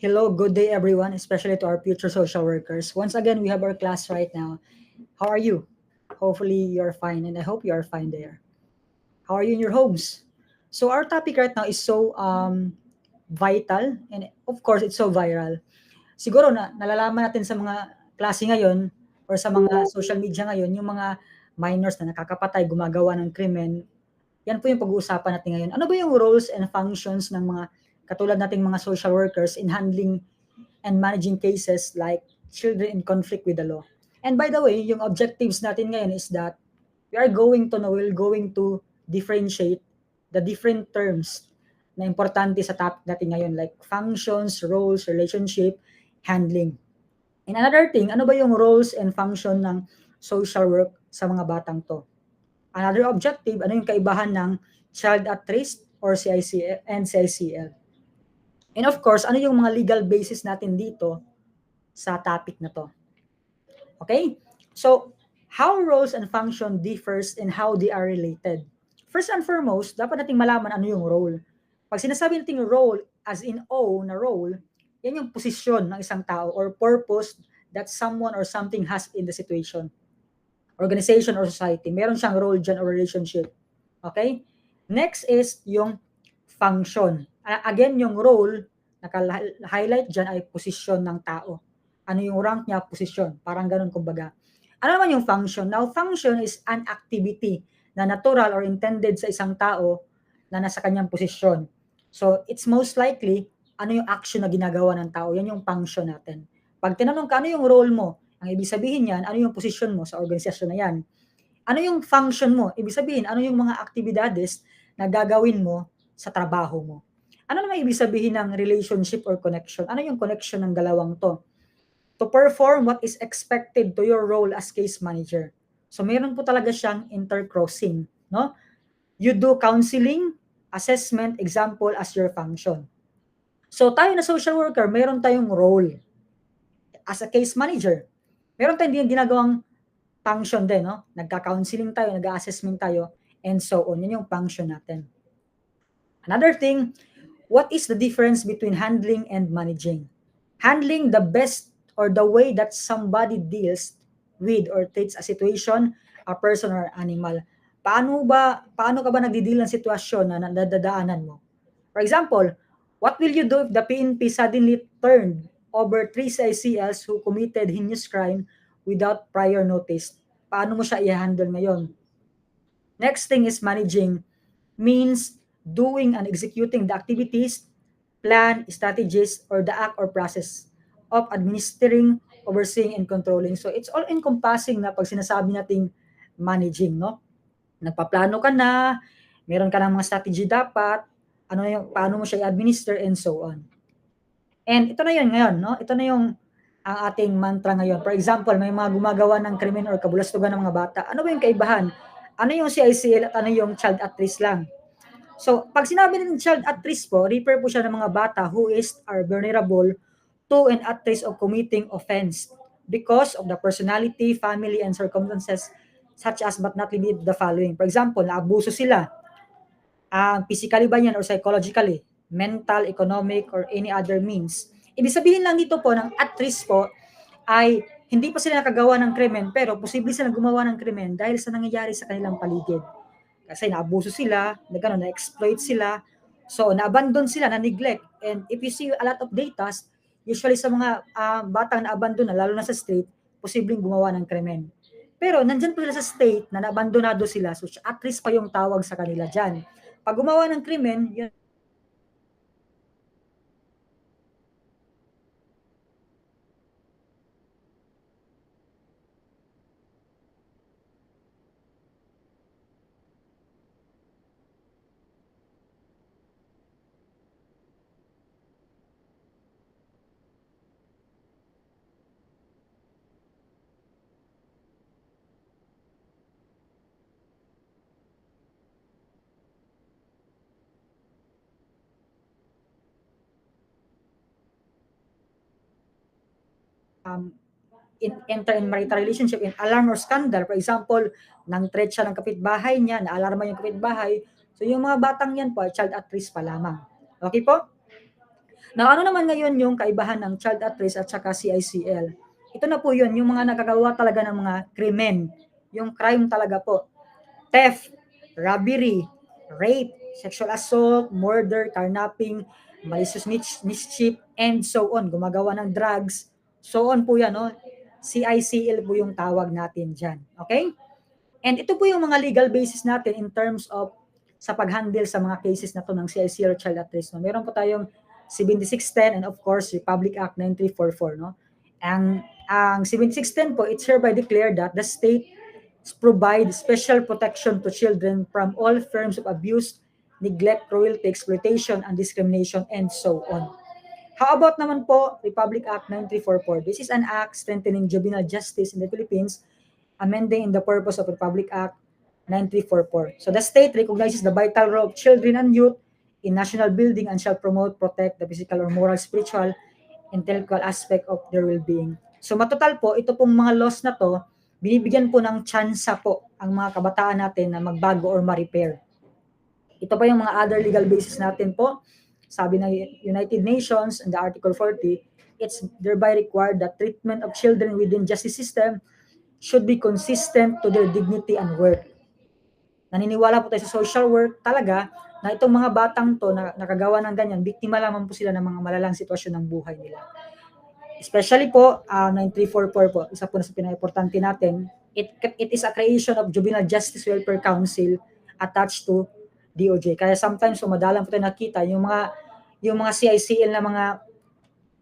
Hello, good day everyone, especially to our future social workers. Once again, we have our class right now. How are you? Hopefully you're fine and I hope you are fine there. How are you in your homes? So our topic right now is so vital and of course it's so viral. Siguro na nalalaman natin sa mga klase ngayon or sa mga social media ngayon, yung mga minors na nakakapatay, gumagawa ng krimen, yan po yung pag-uusapan natin ngayon. Ano ba yung roles and functions ng mga katulad nating mga social workers in handling and managing cases like children in conflict with the law? And by the way, yung objectives natin ngayon is that we're going to differentiate the different terms na importante sa topic natin ngayon like functions, roles, relationship, handling. And another thing, ano ba yung roles and function ng social work sa mga batang to? Another objective, ano yung kaibahan ng child at risk or CICL and CICL? And of course, ano yung mga legal basis natin dito sa topic na to? Okay? So, how roles and function differs and how they are related. First and foremost, dapat nating malaman ano yung role. Pag sinasabi nating role, as in O na role, yan yung posisyon ng isang tao or purpose that someone or something has in the situation. Organization or society. Meron siyang role dyan or relationship. Okay? Next is yung function. Again, yung role, naka-highlight dyan ay posisyon ng tao. Ano yung rank niya, posisyon. Parang ganun kumbaga. Ano naman yung function? Now, function is an activity na natural or intended sa isang tao na nasa kanyang posisyon. So, it's most likely, ano yung action na ginagawa ng tao. Yan yung function natin. Pag tinanong ka, ano yung role mo? Ang ibig sabihin yan, ano yung posisyon mo sa organisasyon na yan? Ano yung function mo? Ibig sabihin, ano yung mga aktibidades na gagawin mo sa trabaho mo? Ano naman ibig sabihin ng relationship or connection? Ano yung connection ng dalawang to? To perform what is expected to your role as case manager. So meron po talaga siyang intercrossing, no? You do counseling, assessment, example as your function. So tayo na social worker, meron tayong role as a case manager. Meron tayong ginagawang function din, no? Nagka-counseling tayo, nag-assessment tayo, and so on. Yan yung function natin. Another thing, what is the difference between handling and managing? Handling the best or the way that somebody deals with or treats a situation, a person or animal. Paano ka ba nagdi-deal ng sitwasyon na nadadaanan mo? For example, what will you do if the PNP suddenly turned over 3 CICLs who committed heinous crime without prior notice? Paano mo siya i-handle ngayon? Next thing is managing. Means doing and executing the activities, plan, strategies, or the act or process of administering, overseeing, and controlling. So it's all encompassing na pag sinasabi nating managing, no? Nagpaplano ka na, meron ka ng mga strategy dapat, ano yung, paano mo siya i-administer, and so on. And ito na yun ngayon, no? Ito na yung ang ating mantra ngayon. For example, may mga gumagawa ng krimen or kabulastugan ng mga bata. Ano ba yung kaibahan? Ano yung CICL at ano yung child at risk lang? So, pag sinabi ng child at risk po, refer po siya ng mga bata who are vulnerable to and at risk of committing offense because of the personality, family, and circumstances such as but not limited the following. For example, naabuso sila, physically ba yan or psychologically, mental, economic, or any other means. Ibig sabihin lang dito po ng at risk po ay hindi pa sila nakagawa ng krimen pero posible sila gumawa ng krimen dahil sa nangyayari sa kanilang paligid. Kasi naabuso sila, na-exploit sila, so na-abandon sila, na-neglect. And if you see a lot of data, usually sa mga batang na-abandon na, lalo na sa state, posibleng gumawa ng krimen. Pero nandyan po sila sa state na na-abandonado sila, so at risk pa yung tawag sa kanila dyan. Pag gumawa ng krimen, yun enter in marital relationship in alarm or scandal. For example, nang threat siya ng kapitbahay niya, na-alarma yung kapitbahay. So yung mga batang yan po, child at risk pa lamang. Okay po? Now, ano naman ngayon yung kaibahan ng child at risk at saka CICL? Ito na po yun, yung mga nagagawa talaga ng mga krimen, yung crime talaga po. Theft, robbery, rape, sexual assault, murder, carnapping, malicious mischief, and so on. Gumagawa ng drugs, so on po yan, no? CICL po yung tawag natin dyan. Okay? And ito po yung mga legal basis natin in terms of sa pag-handle sa mga cases na to ng CICL or child at risk. No? Meron po tayong 7610 and of course Republic Act 9344. No? Ang 7610 po, it's hereby declared that the state provide special protection to children from all forms of abuse, neglect, cruelty, exploitation, and discrimination, and so on. How about naman po Republic Act 9344? This is an act strengthening juvenile justice in the Philippines, amending in the purpose of Republic Act 9344. So the state recognizes the vital role of children and youth in national building and shall promote, protect the physical or moral, spiritual, intellectual aspect of their well-being. So matotal po, ito pong mga laws na to, binibigyan po ng tsansa po ang mga kabataan natin na magbago or ma-repair. Ito pa yung mga other legal basis natin po. Sabi ng United Nations in the Article 40, it's thereby required that treatment of children within justice system should be consistent to their dignity and worth. Naniniwala po tayo sa social work talaga na itong mga batang to na nakagawa ng ganyan, biktima lamang po sila ng mga malalang sitwasyon ng buhay nila. Especially po, 9344 po, isa po na sa pinaka-importante natin, it is a creation of Juvenile Justice Welfare Council attached to DOJ. Kaya sometimes madalang po tayo nakita yung mga CICL na mga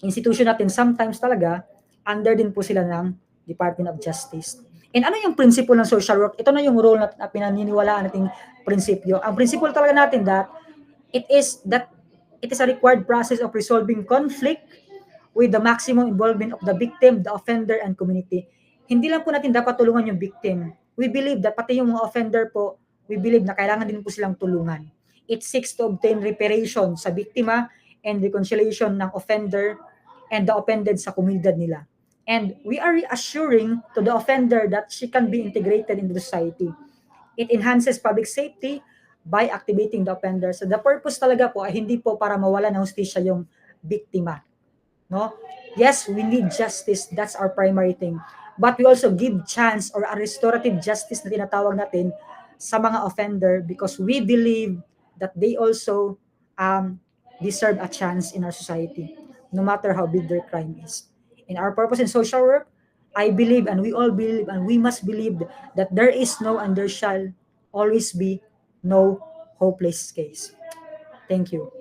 institution natin, sometimes talaga under din po sila ng Department of Justice. And ano yung principle ng social work? Ito na yung role na pinaniniwalaan nating prinsipyo. Ang principle talaga natin that it is a required process of resolving conflict with the maximum involvement of the victim, the offender, and community. Hindi lang po natin dapat tulungan yung victim. We believe that pati yung mga offender po, we believe na kailangan din po silang tulungan. It seeks to obtain reparation sa biktima and reconciliation ng offender and the offended sa komunidad nila. And we are reassuring to the offender that she can be integrated into the society. It enhances public safety by activating the offender. So the purpose talaga po ay hindi po para mawala ng hustisya yung biktima. No? Yes, we need justice. That's our primary thing. But we also give chance or a restorative justice na tinatawag natin sa mga offender because we believe that they also deserve a chance in our society, no matter how big their crime is. In our purpose in social work, I believe and we all believe and we must believe that there is no and there shall always be no hopeless case. Thank you.